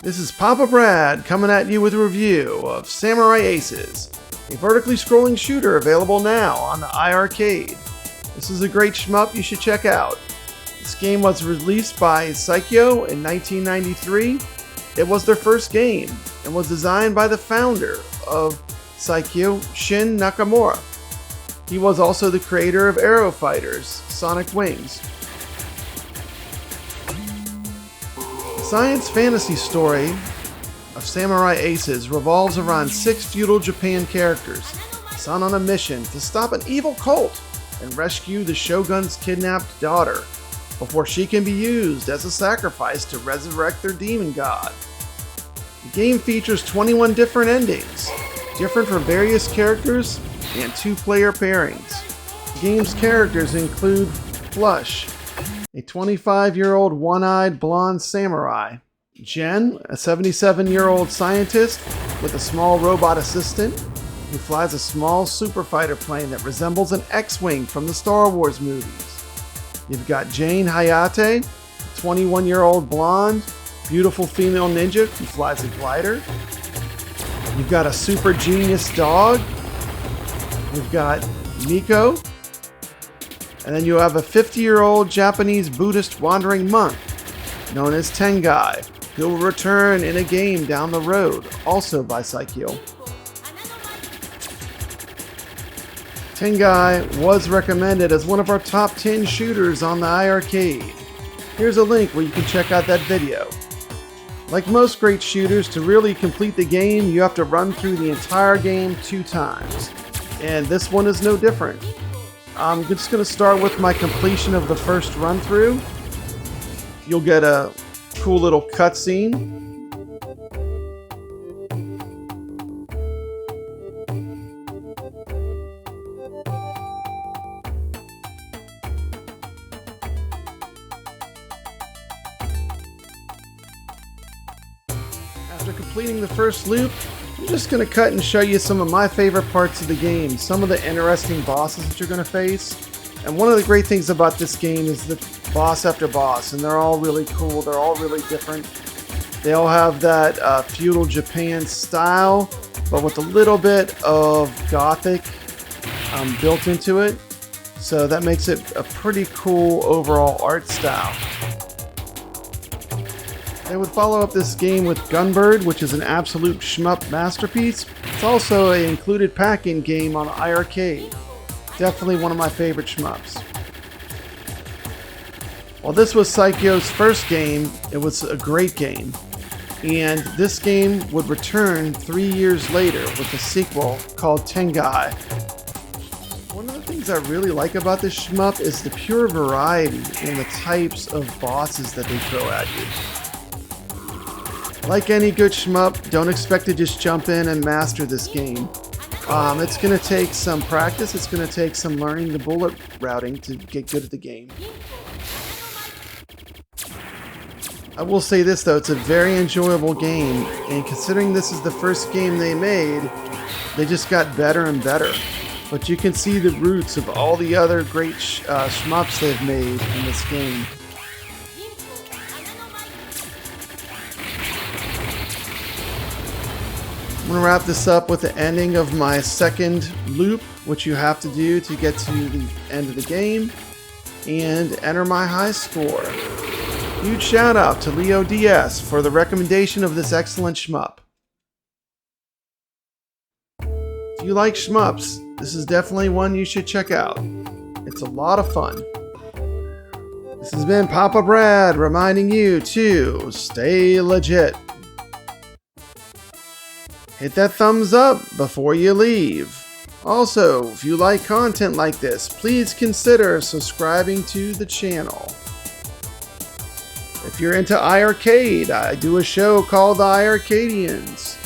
This is Papa Brad coming at you with a review of Samurai Aces, a vertically scrolling shooter available now on the iiRcade. This is a great shmup you should check out. This game was released by Psikyo in 1993. It was their first game and was designed by the founder of Psikyo, Shin Nakamura. He was also the creator of Arrow Fighters, Sonic Wings. The science fantasy story of Samurai Aces revolves around 6 feudal Japan characters sent on a mission to stop an evil cult and rescue the shogun's kidnapped daughter before she can be used as a sacrifice to resurrect their demon god. The game features 21 different endings, different for various characters and 2-player pairings. The game's characters include Flush, a 25-year-old one-eyed blonde samurai, Jen, a 77-year-old scientist with a small robot assistant who flies a small super fighter plane that resembles an X-Wing from the Star Wars movies. You've got Jane Hayate, a 21-year-old blonde, beautiful female ninja who flies a glider. You've got a super genius dog. You've got Miko. And then you have a 50-year-old Japanese Buddhist wandering monk known as Tengai, who will return in a game down the road, also by Psikyo. Tengai was recommended as one of our top 10 shooters on the iiRcade. Here's a link where you can check out that video. Like most great shooters, to really complete the game, you have to run through the entire game 2 times. And this one is no different. I'm just going to start with my completion of the first run through. You'll get a cool little cutscene. After completing the first loop, I'm just going to cut and show you some of my favorite parts of the game, some of the interesting bosses that you're going to face. And one of the great things about this game is the boss after boss, and they're all really cool, they're all really different. They all have that feudal Japan style, but with a little bit of gothic built into it. So that makes it a pretty cool overall art style. They would follow up this game with Gunbird, which is an absolute shmup masterpiece. It's also an included pack-in game on the iiRcade. Definitely one of my favorite shmups. While this was Psikyo's first game, it was a great game. And this game would return 3 years later with a sequel called Tengai. One of the things I really like about this shmup is the pure variety in the types of bosses that they throw at you. Like any good shmup, don't expect to just jump in and master this game. It's going to take some practice, it's going to take some learning the bullet routing to get good at the game. I will say this though, it's a very enjoyable game, and considering this is the first game they made, they just got better and better. But you can see the roots of all the other great shmups they've made in this game. I'm going to wrap this up with the ending of my second loop, which you have to do to get to the end of the game and enter my high score. Huge shout out to Leo DS for the recommendation of this excellent shmup. If you like shmups, this is definitely one you should check out. It's a lot of fun. This has been Papa Brad reminding you to stay legit. Hit that thumbs up before you leave. Also, if you like content like this, please consider subscribing to the channel. If you're into iiRcade, I do a show called the iiRcadians.